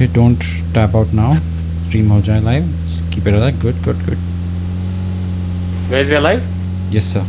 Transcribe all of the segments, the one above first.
Okay, don't tap out now. Stream ho jaye live. Keep it like that. Good, good, good. Guys, we are live? Yes, sir.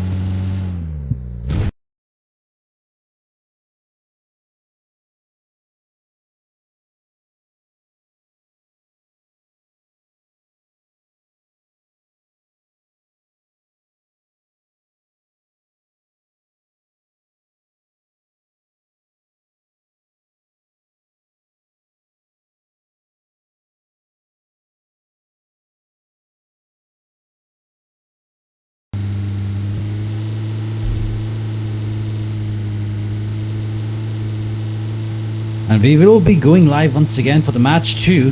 And we will be going live once again for the match 2,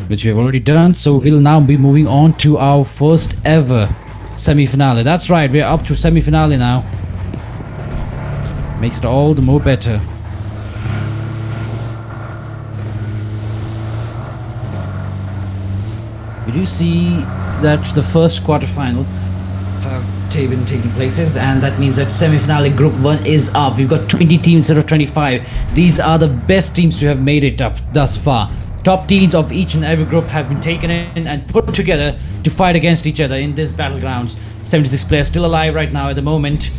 which we have already done. So we'll now be moving on to our first ever semi-finale. That's right, we're up to semi-finale now. Makes it all the more better. We do see that the first quarterfinal have been taking places, and that means that semi-finale group 1 is up. We've got 20 teams instead of 25. These are the best teams to have made it up thus far. Top teams of each and every group have been taken in and put together to fight against each other in this Battlegrounds. 76 players still alive right now at the moment.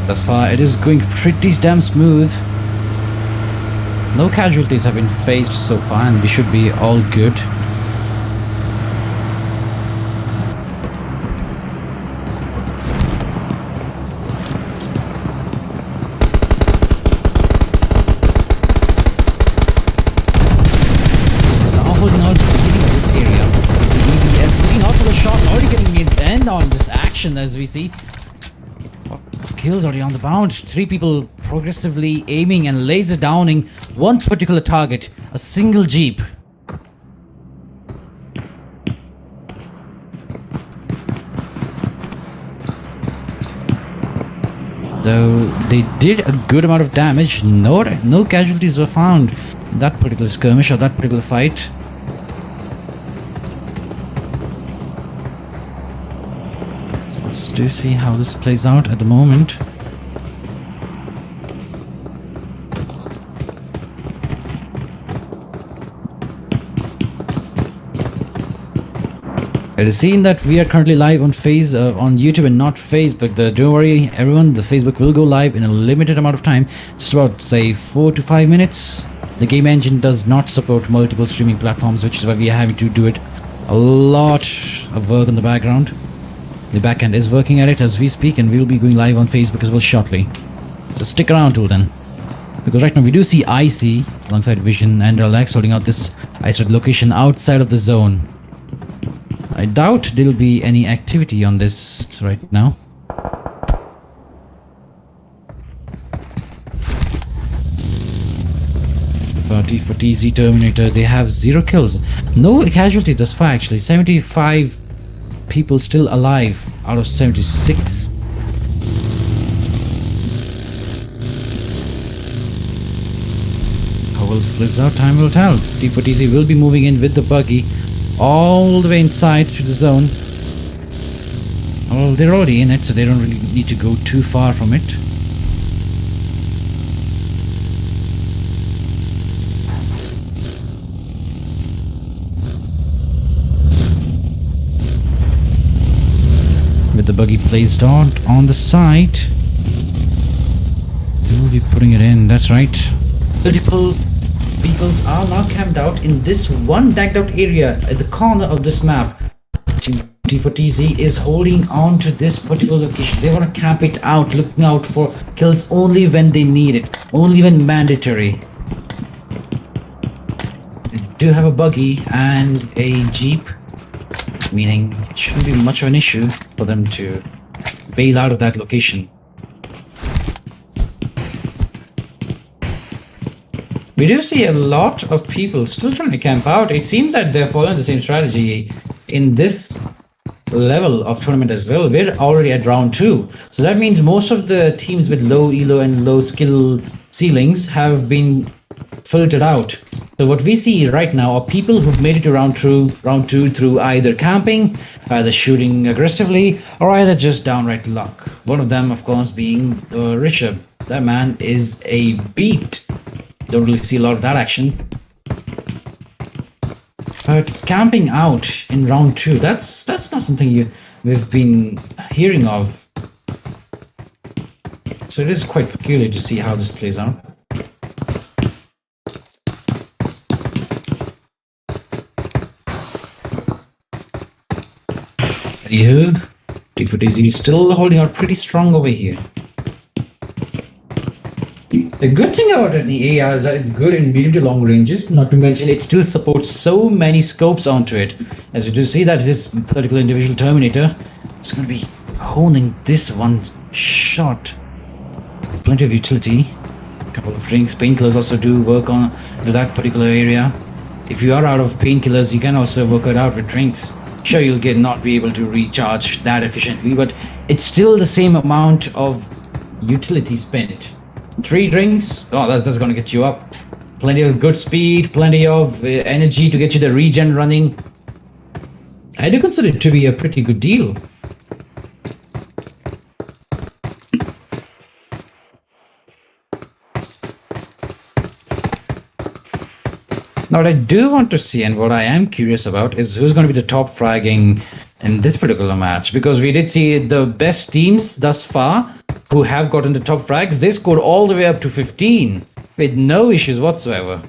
Thus far, it is going pretty damn smooth. No casualties have been faced so far, and we should be all good. Now holding out to the beginning of this area. We see EBS looking out for the shots, already getting in end on this action as we see. Kills already on the bound. 3 people progressively aiming and laser downing one particular target, a single jeep. Though they did a good amount of damage, no casualties were found in that particular skirmish or that particular fight. Let's do see how this plays out at the moment. It is seen that we are currently live on on YouTube and not Facebook. Don't worry, everyone. The Facebook will go live in a limited amount of time, just about say 4 to 5 minutes. The game engine does not support multiple streaming platforms, which is why we are having to do it. A lot of work in the background. The backend is working at it as we speak, and we'll be going live on Facebook as well shortly. So stick around till then, because right now we do see IC alongside Vision and Relax holding out this isolated location outside of the zone. I doubt there'll be any activity on this right now. For TZ Terminator, they have 0 kills. No casualty thus far actually. 75 people still alive out of 76. How well splits out, time will tell. T4TZ will be moving in with the buggy all the way inside to the zone. Well, they're already in it, so they don't really need to go too far from it. With the buggy placed on the side, they will be putting it in. That's right. Multiple vehicles are now camped out in this one tagged out area at the corner of this map. T4TZ is holding on to this particular location. They want to camp it out, looking out for kills only when they need it, only when mandatory. They do have a buggy and a jeep, meaning it shouldn't be much of an issue for them to bail out of that location. We do see a lot of people still trying to camp out. It seems that they're following the same strategy in this level of tournament as well. We're already at round 2. So that means most of the teams with low elo and low skill ceilings have been filtered out. So what we see right now are people who've made it to round two through either camping, either shooting aggressively, or either just downright luck. One of them, of course, being Richard. That man is a beat. Don't really see a lot of that action. But camping out in round two, that's not something we've been hearing of. So it is quite peculiar to see how this plays out. Anywho, T4TZ is still holding out pretty strong over here. The good thing about the AR is that it's good in medium to long ranges, not to mention it still supports so many scopes onto it. As you do see that this particular individual Terminator is going to be honing this one shot. Plenty of utility. A couple of drinks, painkillers also do work on that particular area. If you are out of painkillers, you can also work it out with drinks. Sure, you'll not be able to recharge that efficiently, but it's still the same amount of utility spent. 3 drinks, oh, that's going to get you up. Plenty of good speed, plenty of energy to get you the regen running. I do consider it to be a pretty good deal. Now what I do want to see, and what I am curious about, is who's going to be the top fragging in this particular match, because we did see the best teams thus far who have gotten the top frags. They scored all the way up to 15 with no issues whatsoever.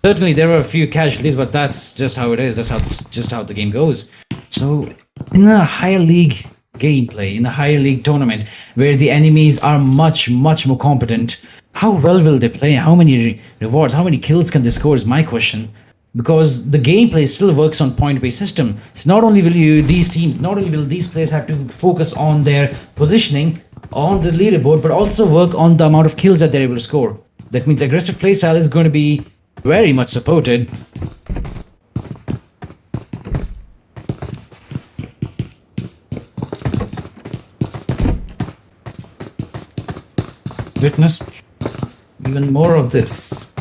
Certainly there were a few casualties, but that's just how it is. That's just how the game goes. So in a higher league gameplay, in a higher league tournament where the enemies are much more competent, how well will they play? How many rewards, how many kills can they score is my question. Because the gameplay still works on point-based system. It's not only will these players have to focus on their positioning on the leaderboard, but also work on the amount of kills that they're able to score. That means aggressive playstyle is going to be very much supported. Witness even more of this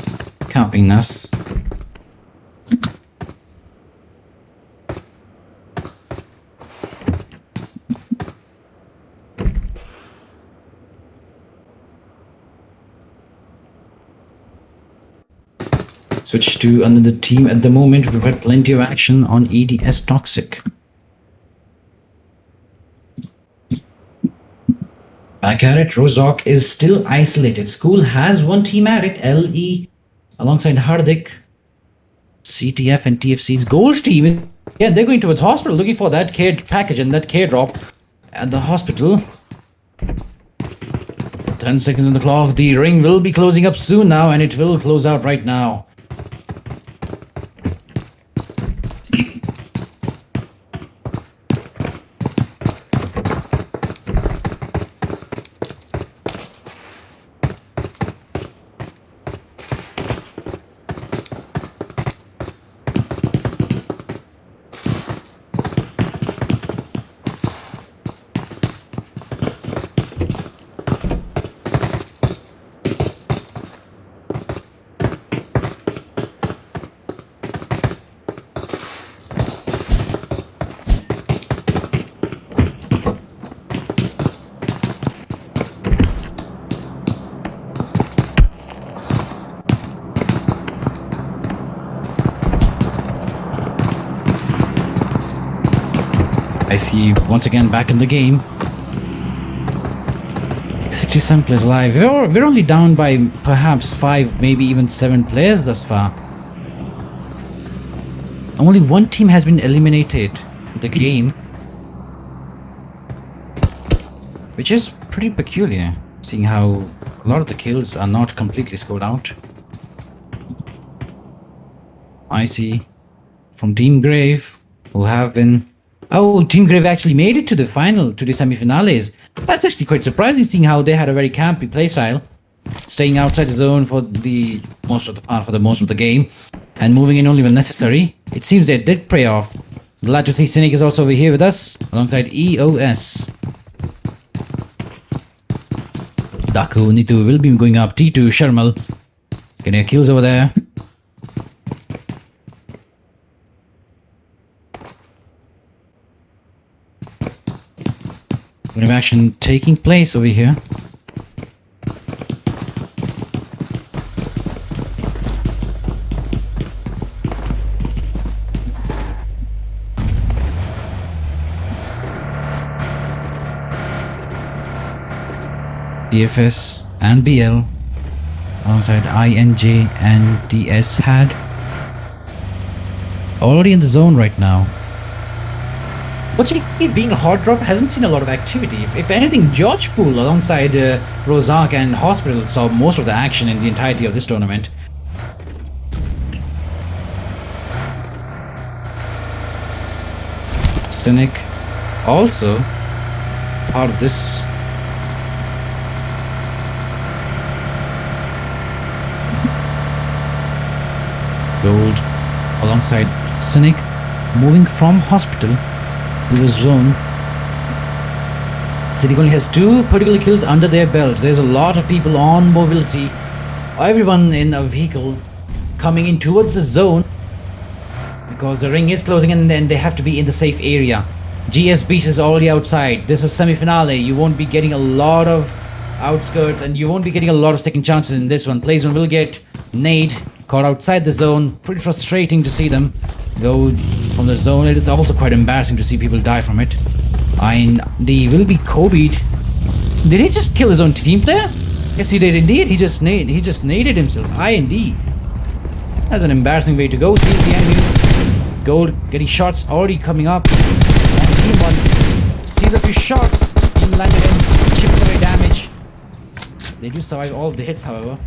campiness. Switch to another team at the moment. We've had plenty of action on EDS Toxic. Back at it, Rozok is still isolated. School has one team at it, LE, alongside Hardik. CTF and TFC's gold team is, yeah, they're going towards hospital, looking for that care package and that care drop at the hospital. 10 seconds on the clock. The ring will be closing up soon now, and it will close out right now. I see once again back in the game. 67 players alive. We're only down by perhaps 5, maybe even 7 players thus far. Only one team has been eliminated in the game, which is pretty peculiar, seeing how a lot of the kills are not completely scored out. I see from Team Grave, who have been... Oh, Team Grave actually made it to the final, to the semi-finales. That's actually quite surprising, seeing how they had a very campy playstyle, staying outside the zone for the most of the game, and moving in only when necessary. It seems they did pay off. Glad to see Cynic is also over here with us, alongside EOS. Daku Nitu will be going up. T2 Sharmal getting kills over there. Bit of action taking place over here. DFS and BL alongside INJ and DS had already in the zone right now. Bgmi being a hard drop hasn't seen a lot of activity. If anything, George Pool alongside Rozak and Hospital saw most of the action in the entirety of this tournament. Cynic also part of this. Gold alongside Cynic moving from Hospital to the zone. Cynic only has 2 particular kills under their belt. There's a lot of people on mobility, everyone in a vehicle coming in towards the zone because the ring is closing and then they have to be in the safe area. GS Beast is already outside. This is semi-finale. You won't be getting a lot of outskirts and you won't be getting a lot of second chances in this one. Playzone will get nade caught outside the zone. Pretty frustrating to see them go from the zone. It is also quite embarrassing to see people die from it. And they will be Kobe'd. Did he just kill his own team player? Yes, he did indeed. He just naded himself. IND. That's an embarrassing way to go. See the enemy. Gold getting shots already coming up. And team 1 sees a few shots being landed in, chipping away damage. They do survive all of the hits, however.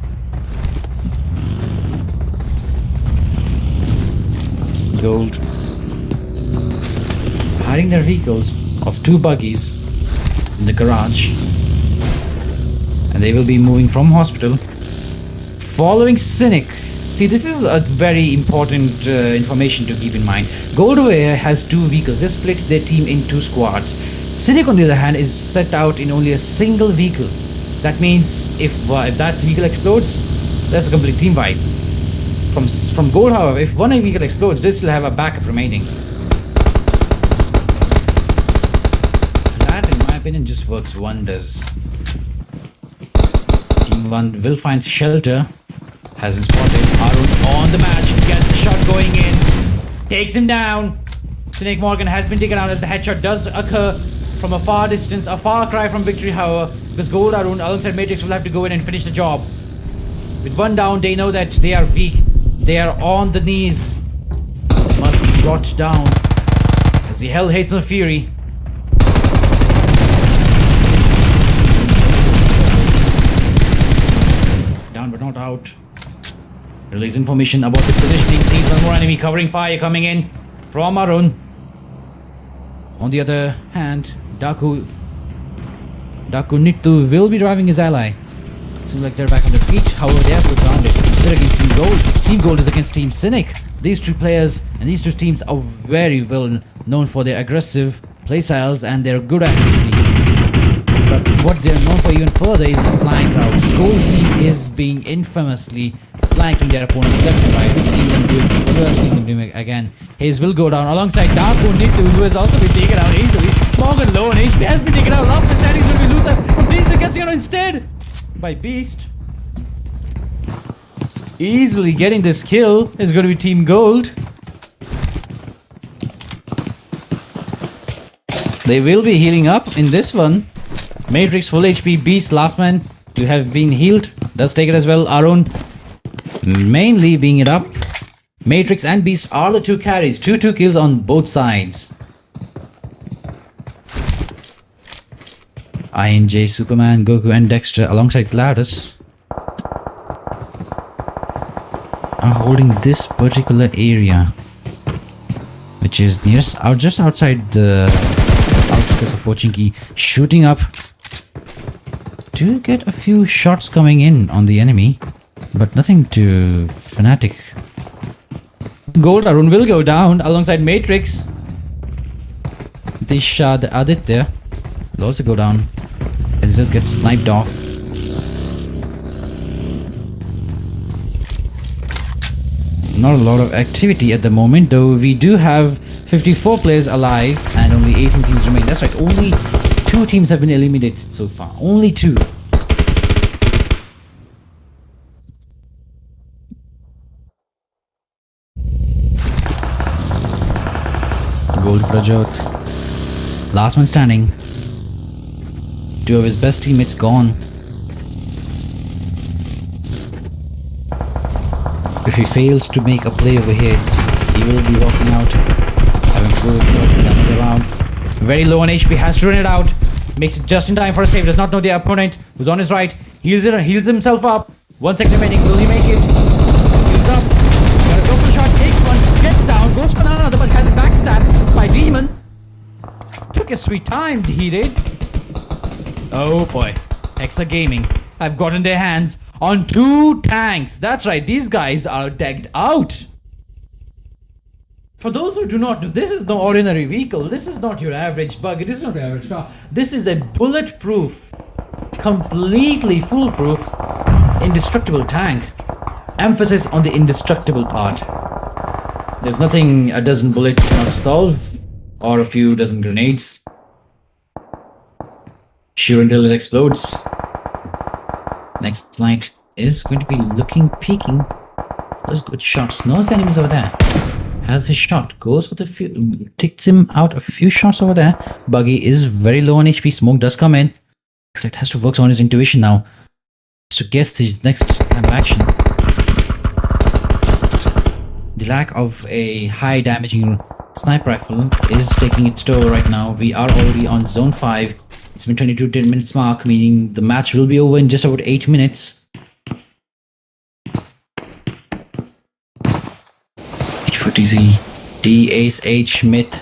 Gold hiding their vehicles of 2 buggies in the garage, and they will be moving from Hospital following Cynic. See, this is a very important information to keep in mind. Goldware has 2 vehicles. They split their team in 2 squads. Cynic, on the other hand, is set out in only a single vehicle. That means if that vehicle explodes, that's a complete team wipe. From Gold, however, if one vehicle explodes, they still have a backup remaining. That, in my opinion, just works wonders. Team 1 will find shelter. Has been spotted. Arun on the match. Gets the shot going in. Takes him down. Snake Morgan has been taken out as the headshot does occur from a far distance. A far cry from victory, however, because Gold Arun alongside Matrix will have to go in and finish the job. With 1 down, they know that they are weak. They are on the knees. They must be brought down as the hell hates no fury. Down but not out. Release information about the positioning. Sees one more enemy covering fire coming in from Arun. On the other hand, Daku Nittu will be driving his ally. Seems like they're back on their feet. However, they are still surrounded. They're against Team Gold. Team Gold is against Team Cynic. These 2 players and these 2 teams are very well known for their aggressive playstyles and their good accuracy. But what they're known for even further is the flank routes. Gold team is being infamously flanking their opponents left and right. We've seen them do it before. We've seen them do it again. Hayes will go down alongside Daku Nittu, who has also been taken out easily. Morgan low on HP has been taken out. Last man standing is going to be loose. But Beast gets taken out instead by Beast. Easily getting this kill is going to be Team Gold. They will be healing up in this one. Matrix full HP, Beast last man to have been healed. Does take it as well. Arun mainly being it up. Matrix and Beast are the 2 carries. 2 kills on both sides. INJ, Superman, Goku and Dexter alongside Gladys are holding this particular area, which is just outside the outskirts of Pochinki, shooting up to get a few shots coming in on the enemy, but nothing too fanatic. Gold Arun will go down alongside Matrix. Dishad Aditya will also go down as he just gets sniped off. Not a lot of activity at the moment, though we do have 54 players alive and only 18 teams remain. That's right, only 2 teams have been eliminated so far. Only 2. Gold Prajot. Last man standing. 2 of his best teammates gone. If he fails to make a play over here, he will be walking out, having to go in another round. Very low on HP, has to run it out. Makes it just in time for a save. Does not know the opponent who's on his right. Heals himself up. 1 second remaining. Will he make it? Heals up. Got a double shot. Takes one. Gets down. Goes for another, but has it backstabbed by Demon. Took his sweet time. He did. Oh boy. Hexa Gaming have gotten their hands on 2 tanks. That's right. These guys are decked out. For those who do not know, this is no ordinary vehicle. This is not your average buggy. This is not your average car. This is a bulletproof, completely foolproof, indestructible tank. Emphasis on the indestructible part. There's nothing a dozen bullets cannot solve, or a few dozen grenades. Shoot until it explodes. Next slide is going to be peeking. Those good shots. Knows the enemies over there. Has his shot, goes for the few, takes him out a few shots over there. Buggy is very low on HP. Smoke does come in. It has to work on his intuition now to guess his next plan of action. The lack of a high damaging sniper rifle is taking its toll right now. We are already on zone 5. It's been 22 minutes mark, meaning the match will be over in just about 8 minutes. H4TZ, DSH Myth.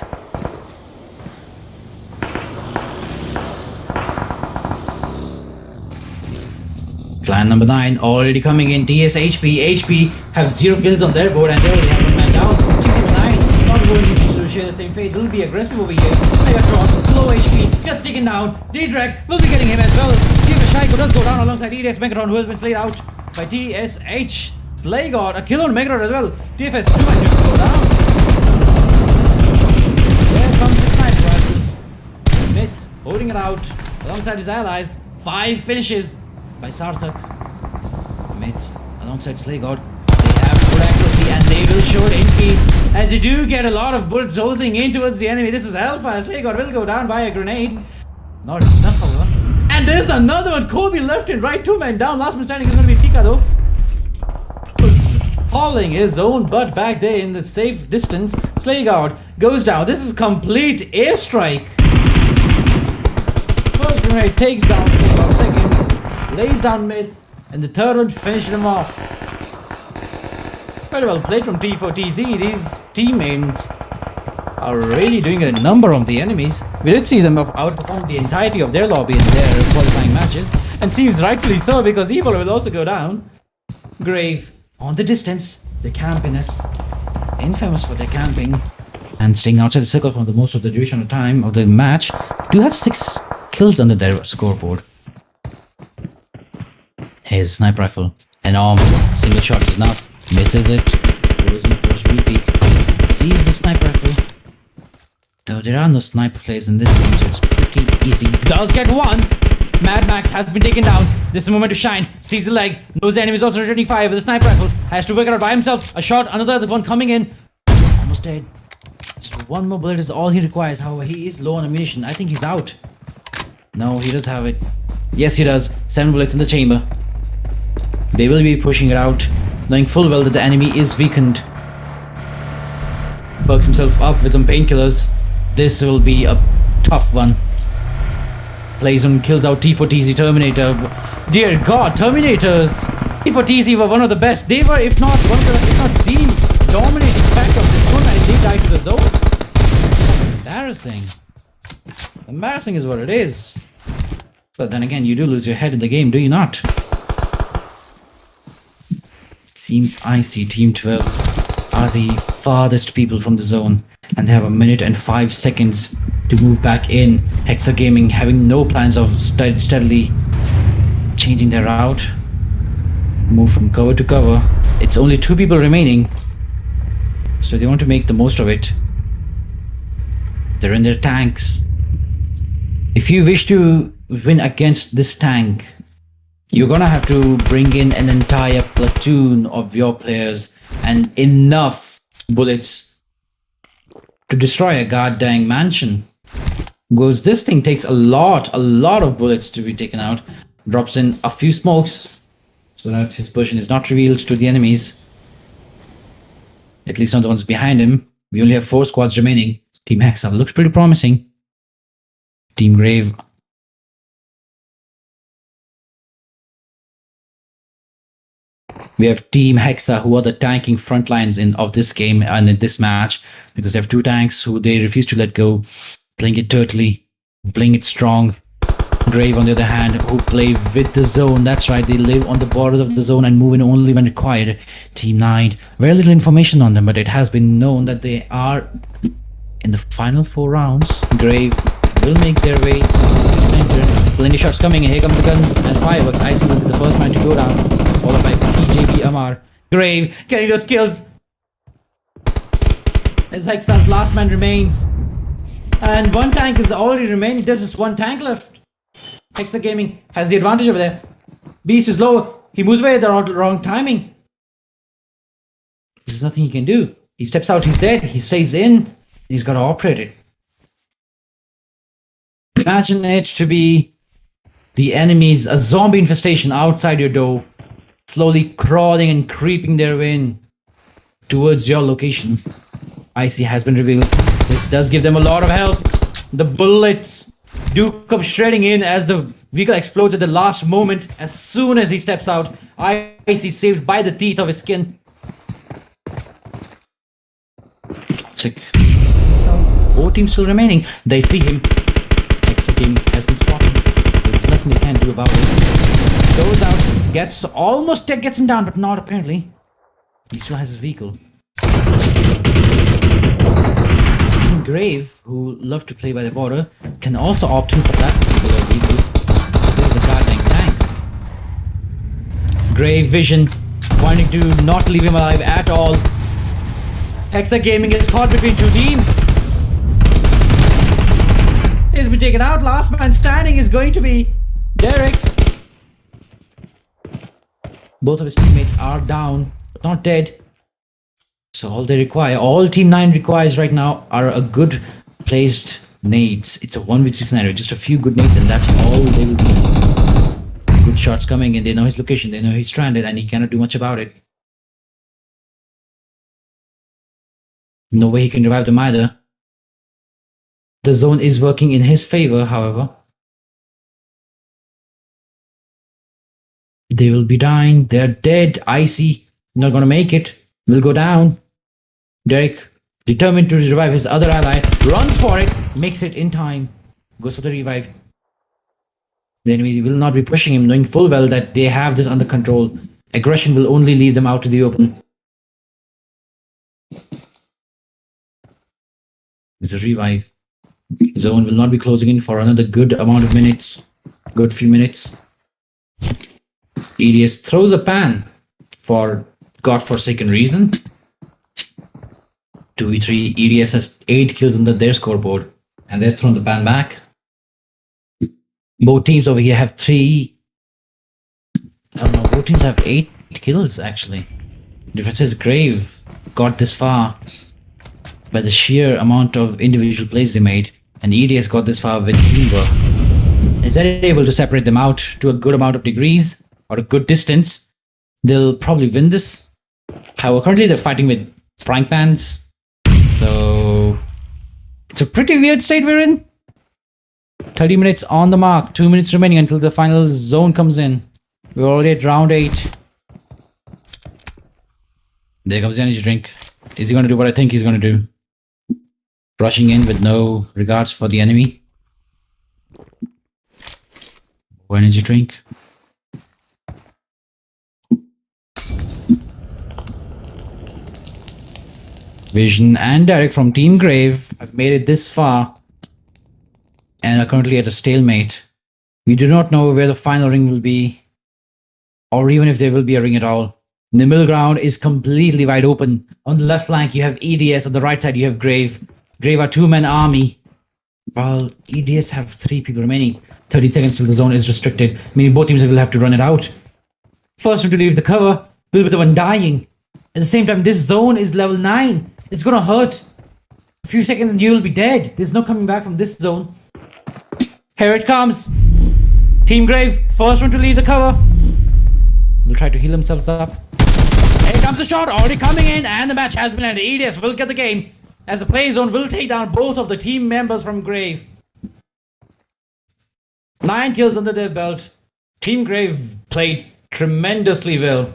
Clan number 9 already coming in. HP have 0 kills on their board and they already have 1 man down. Clan 9 not going to share the same fate. Will be aggressive over here. Megatron, low HP, just taken down. D-Drek will be getting him as well. DFS Shaiko does go down alongside EDS Megatron, who has been slayed out by DSH. Slay got a kill on Megatron as well. DFS 2 and 2 go down. There comes the sniper rifles. Myth holding it out alongside his allies. 5 finishes by Sarthak. Myth alongside Slay God. They have good accuracy and they will show it in peace as you do get a lot of bullets hosing in towards the enemy. This is Alpha. Slay God will go down by a grenade. Not enough, however. And there's another one. Kobe left and right. 2 men down. Last man standing is going to be Pika though. Hauling his own butt back there in the safe distance. Slayguard goes down. This is complete airstrike. First grenade takes down Slayguard. Second lays down Myth, and the third one finishes him off. Very well played from T4TZ. These teammates are really doing a number on the enemies. We did see them outperform the entirety of their lobby in their qualifying matches, and seems rightfully so because Evil will also go down. Grave on the distance, the campiness, infamous for their camping and staying outside the circle for the most of the duration of time of the match, do have 6 kills under their scoreboard. His sniper rifle, an arm, single shot is enough, misses it, goes in for a peek, sees the sniper rifle. Though there are no sniper players in this game, so it's pretty easy. Does get 1! Mad Max has been taken down. This is the moment to shine. Sees the leg. Knows the enemy is also returning fire with a sniper rifle. Has to work it out by himself. A shot. Another one coming in. Almost dead. Just 1 more bullet is all he requires. However, he is low on ammunition. I think he's out. No, he does have it. Yes, he does. 7 bullets in the chamber. They will be pushing it out, knowing full well that the enemy is weakened. Bugs himself up with some painkillers. This will be a tough one. Plays and kills out T4TZ Terminator. Dear God, Terminators! T4TZ were one of the best. They were, if not one of the, if not the dominating factor of this tournament. They died to the zone. That's embarrassing. Embarrassing is what it is. But then again, you do lose your head in the game, do you not? It seems I see Team 12 are the farthest people from the zone, and they have 1 minute and 5 seconds to move back in. Hexa Gaming having no plans of steadily changing their route. Move from cover to cover. It's only 2 people remaining, so they want to make the most of it. They're in their tanks. If if you wish to win against this tank, you're gonna have to bring in an entire platoon of your players and enough bullets to destroy a goddamn mansion. Because this thing takes a lot of bullets to be taken out. Drops in a few smokes so that his position is not revealed to the enemies. At least not the ones behind him. We only have 4 squads remaining. Team Hexa looks pretty promising. Team Grave. We have Team Hexa, who are the tanking front lines of this game and in this match, because they have 2 tanks who they refuse to let go, playing it turtly, playing it strong. Grave, on the other hand, who play with the zone. That's right, they live on the borders of the zone and move in only when required. Team 9, very little information on them, but it has been known that they are in the final 4 rounds. Grave will make their way to the center. Plenty shots coming in. Here comes the gun and fireworks. Icy will be the first man to go down, followed by PJB Amar. Grave getting those kills as Hexa's last man remains. And 1 tank is already remaining. There's just 1 tank left. Hexa Gaming has the advantage over there. Beast is low. He moves away at the wrong timing. There's nothing he can do. He steps out, he's dead. He stays in. He's got to operate it. Imagine it to be the enemies, a zombie infestation outside your door, slowly crawling and creeping their way in towards your location. IC has been revealed. This does give them a lot of help. The bullets do come shredding in as the vehicle explodes at the last moment. As soon as he steps out, IC saved by the teeth of his skin. Check. So, 4 teams still remaining. They see him. Hexa has been spotted. There's nothing they can do about it. Goes out, almost gets him down, but not apparently. He still has his vehicle. Grave, who love to play by the border, can also opt in for that particular vehicle. This is a goddamn tank. Grave vision, wanting to not leave him alive at all. Hexa Gaming is caught between 2 teams. He's been taken out. Last man standing is going to be Derek. Both of his teammates are down, but not dead. So all Team 9 requires right now are a good placed nades. It's a 1v3 scenario, just a few good nades and that's all they will need. Good shots coming in, they know his location, they know he's stranded and he cannot do much about it. No way he can revive them either. The zone is working in his favor, however. They will be dying, they're dead. Icy, not gonna make it, will go down. Derek, determined to revive his other ally, runs for it, makes it in time, goes for the revive. The enemy will not be pushing him, knowing full well that they have this under control. Aggression will only leave them out to the open. There's a revive. Zone will not be closing in for another good amount of minutes. Good few minutes. EDS throws a pan for godforsaken reason. 2v3, EDS has 8 kills on their scoreboard, and they've thrown the pan back. Both teams over here have 3. I don't know, both teams have 8 kills actually. Difference is Grave got this far by the sheer amount of individual plays they made, and EDS got this far with teamwork. If they're able to separate them out to a good amount of degrees or a good distance, they'll probably win this. However, currently they're fighting with frying pans. So it's a pretty weird state we're in. 30 minutes on the mark, 2 minutes remaining until the final zone comes in. We're already at round 8. There comes the energy drink. Is he going to do what I think he's going to do? Rushing in with no regards for the enemy. Energy drink. Vision and Derek from Team Grave have made it this far and are currently at a stalemate. We do not know where the final ring will be, or even if there will be a ring at all. The middle ground is completely wide open. On the left flank you have EDS, on the right side you have Grave. Grave are 2-man army While EDS have 3 people remaining. 30 seconds till the zone is restricted, meaning both teams will have to run it out. First one to leave the cover will be the one dying. At the same time, this zone is level 9. It's gonna hurt. A few seconds and you'll be dead. There's no coming back from this zone. Here it comes. Team Grave, first one to leave the cover. Will try to heal themselves up. Here comes the shot, already coming in, and the match has been ended. EDS will get the game, as the play zone will take down both of the team members from Grave. 9 kills under their belt. Team Grave played tremendously well,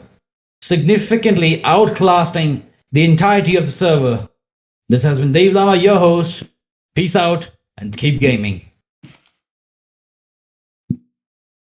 significantly outclassing the entirety of the server. This has been Dave Lama, your host. Peace out and keep gaming.